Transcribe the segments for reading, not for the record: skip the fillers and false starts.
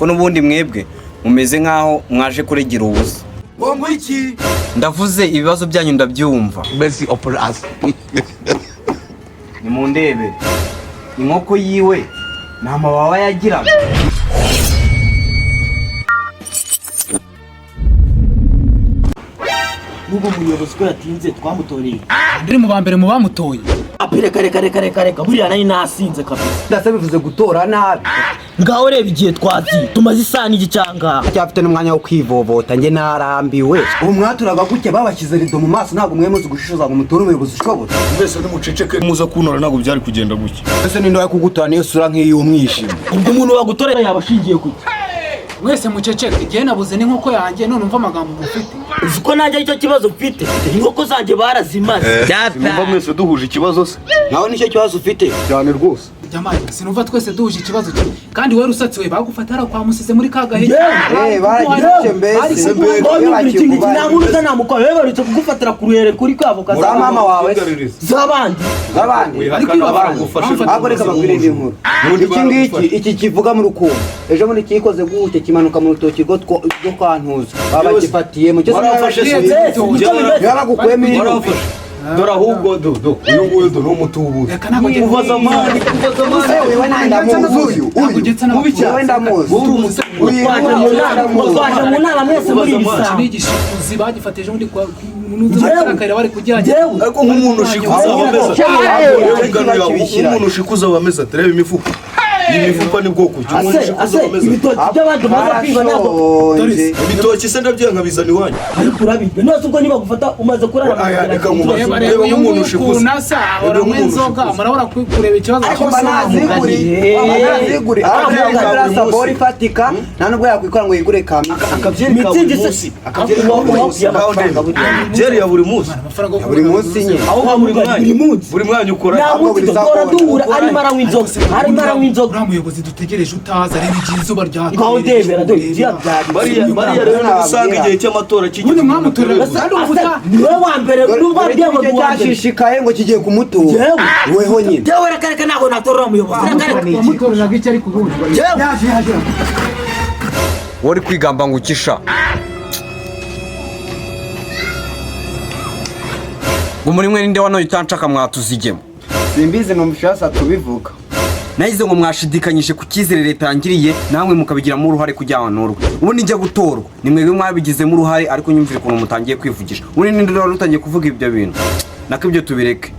ko n'ubundi mwebwe mumeze nkaho mwaje kuregera ubusa. Ngo iki? Ndavuze ibibazo byanyu ndabyumva. Besi operas. Ni mundebe. Inkoko yiwe nta mababa yagiraga. Nugo muyobozi ko yatinze twamutoreye. Ndiri mu bambere mu bamutoye. Apire kare buriya nari nasinze kabisa. Ndase bivuze gutora nabi. Ngaho reba igihe twazi tumaze isani igicanga. Cyafite n'umwanya wo kwivovota nge narambiwe. Ubu mwaturaga gutya babashyize rido mu maso ntago mwemuze gushishoza ngo mutore umuyobozi ushobora. Mbese ni muceceke muza kuntora ntago byari kugenda gutya. Ese ninde wakugutora niyo sura nk'iyi umwishimye. Ubwo umuntu wagutorera yabashingiye gutya. Mwese muceceke igihe nabuze n'inkoko yanjye none umva amagambo mufite. Uko nanjye icyo kibazo ufite. Inkoko zanjye barazimaze. Numva mwese duhuje ikibazo se. Nawe nicyo kibazo ufite. Cyane rwose. Jamani sinumva twese duhuje ikibazo cyo. Kandi we rusatsi we bagufatara kwa musize muri kagahege. Baragiye mbese. Namuruza namuko webarutse kugufatira ku ruhere kuri kwavoka za mama wawe. Zabandi. Agoreka bagwirinde inkuru. Iki kivuga mu rukundo. Ejo muri kikoze gute kimanuka mu rutoki rwo kwantuza. Babagifatiye mu cyo yabagukuyemo. Dora ahubwo do uyu nguyu do n'umutubuzi. Kuvaza amani wewe ndamuzuyu uyu wenda muzi waje mu ntara mwese muri bisa n'igishuzi bagifatije undi kwa n'uzakarira bari kugira ariko nk'umuntu ushikuza abameza umuntu ushikuza abameza turebe imifuka imifuka ni bwoko cy'umuntu ushikuza abameza ibitoki by'abandi maze kwiba nabo ibitoki se ndabyanka bizana iwanyu ariko urabibe nose ubwo niba gufata umaze kurara reka reba nk'umuntu ushikuza nasa uramwenzoga murabura kureba ikibazo ariko banaziguri sabori fatika nta nubwo yakwikora ngo yigure kamika akabyereka buri munsi jeri ya buri munsi buri munsi nye aho buri mwanya ukora ntabwo dukora duhura ari mara w'inzoga uriya muyobozi dutegereje utaza reba igihe izuba ryaka ngaho ndebera dore bariya rero usanga igihe cy'amatora ubundi mwamutorera niwe wa mbere n'ubwo byego cyashishikaye ngo kigiye kumutura weho nyine jewe reka ntabwo natorera umuyobozi wamutoreraga iki ariko ubundi Wari kwigamba ngo ukisha. Muri mwe ninde wano itanshaka mwatuzigemo. Simbizi numvishasa tubivuga. Nahize ngo mwashidikanyije ku cyizere leta yangiriye namwe mukabigiramo uruhare kujyanwa. Ubu njya gutorwa nimwe mwabigizemo uruhare ariko nyumvire ko mutangiye kwivugisha. Uri ninde wari utangiye kuvuga ibyo bintu. Nako ibyo tubireke.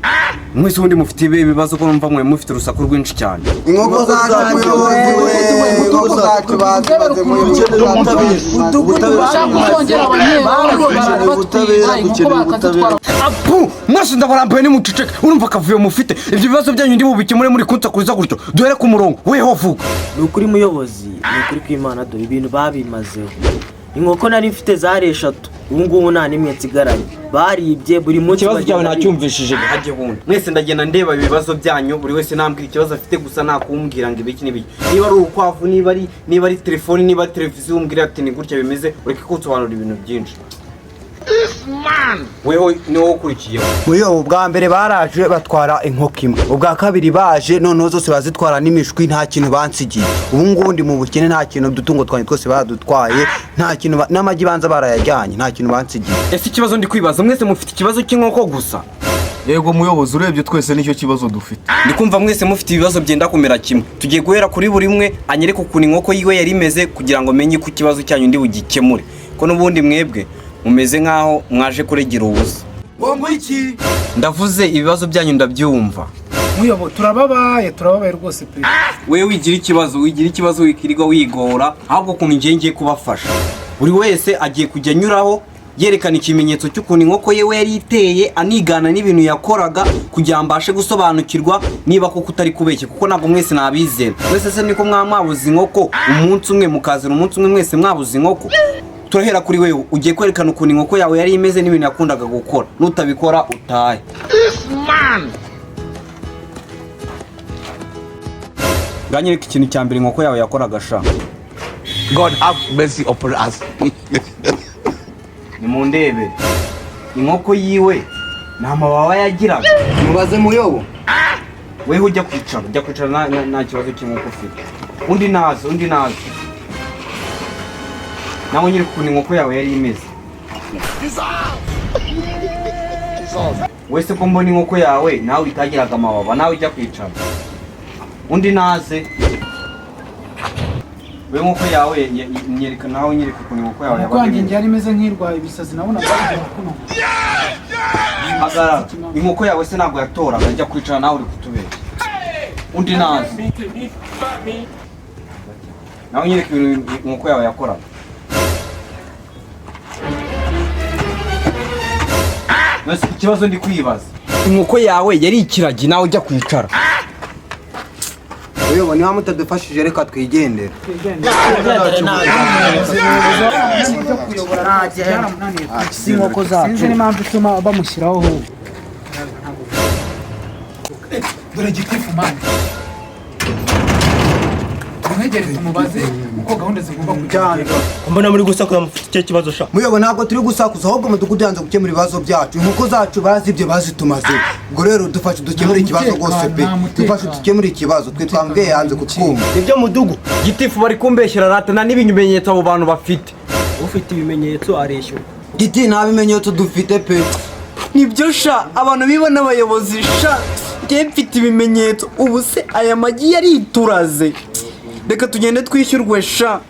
Mwese ubundi mufite ibibazo ko numva mwe mufite urusaku rwinshi cyane. Inkoko zacu inkoko zacu bazimaze mu apu mwese ndabarambuye ni muceceke urumva kavuye mufite ibyo bibazo byanyu ndi bubikemure muri kunta kuriza gutyo duhere ku murongo weho vuga. Nukuri muyobozi nukuri kw'Imana dore ibintu babimazeho. Inkoko nari mfite zari 3 ubu ngubu nta nimwe nsigaranye baribye buri munsi. Ikibazo cyawe nacyumvishije bihajye hundi mwese ndagenda ndeba ibibazo byanyu buri wese nambwira ikibazo afite gusa nakumbwira ngo ibiki n'ibiki niba ari ukwavu niba ari telefone niba ari televiziyo umbwira ati ni gutya bimeze ureke kusobanura ibintu byinshi. Weho niwo ukurikiyeho. Muyo ubwa mbere baraje batwara inkoko imwe ubwa kabiri baje noneho zose bazitwara n'imishwi nta kintu bansigiye. Ubu ngubu ndi mu bukene nta kintu dutungo twanye twose badutwaye nta kintu n'amagi banza barayajyanye nta kintu bansigiye. Ese ikibazo ndi kwibaza mwese mufite ikibazo cy'inkoko gusa. Yego muyobozi urebye twese nicyo kibazo dufite. Ndikumva mwese mufite ibibazo byenda kumera kimwe. Tugiye guhera kuri buri mwe anyereka ukuntu inkoko yiwe yari imeze kugira ngo menye ku kibazo cyanyu ndi bugikemure. Ko n'ubundi mwebwe mumeze nkaho mwaje kuregera ubusa. Ngo iki? Ndavuze ibibazo byanyu ndabyumva. muyobo turababaye rwose pe. Wewe wigira ikibazo wikiriga wigora ahubwo kuntu ngiye kubafasha. Buri wese agiye kujya anyuraho yerekana ikimenyetso cy'ukuntu inkoko yewe yari iteye anigana n'ibintu yakoraga kugira mbashe gusobanukirwa niba koko utari kubeshye kuko ntabwo mwese nabizera. Mwese se niko mwabuze inkoko umunsi umwe mukazira umunsi umwe mwese mwabuze inkoko. Turahera kuri wewe ugiye kwerekana ukuntu inkoko yawe yari imeze n'ibintu yakundaga gukora nutabikora utahe. Ganyereka ikintu cya mbere inkoko yawe yakoraga sha. God have mercy upon us. Ni mundebe. Inkoko yiwe nta mababa yagiraga. Mubaze muyobo. Wewe ujya kwicara nta kibazo cy'inkoko ufite. Undi nazo. nawe nyiri ukuntu inkoko yawe yari imeze. Wese ko mbona inkoko yawe nawe itagiraga amababa nawe ijya kwicara. Undi naze. We inkoko yawe nyereka nawe nyereka ukuntu inkoko yawe yabaga. Inkoko yanjye yari imeze nk'irwaye ibisazi nabona bagiye kuno. Agara inkoko yawe se ntabwo yatoraga ajya kwicara nawe uri kutubera. Undi naze. Nawe nyereka inkoko yawe yakoraga. Nasi ikibazo ndi kwibaza. Inkoko yawe yari ikiragi nawe ujya kwicara. Uyobo niba mutadufashije reka twigendera. Inkoko zacu. Sinzi n'impamvu ituma bamushyiraho ho. Dore gitifu mani. Mwegere tumubaze uko gahunda zigomba kujyana. Mbona muri gusakuza mufite icyo kibazo sha. Muyobo ntabwo turi gusakuza ahubwo mudugudu yanze gukemura ibibazo byacu. Inkoko zacu bazibye bazitumaze. Ubwo rero dufashe dukemura ikibazo rwose pe. Dufashe dukemura ikibazo twe twambwiye yanze kutwumva. Ibyo mudugu. Gitifu bari kumbeshyira rata na n'ibimenyetso abo bantu bafite. Ufite ibimenyetso areshyura. Giti nta bimenyetso dufite pe. Nibyo sha abantu bibona abayobozi sha. Njye mfite ibimenyetso ubu se aya magi yari ituraze. Reka tugende twishyurwe sha.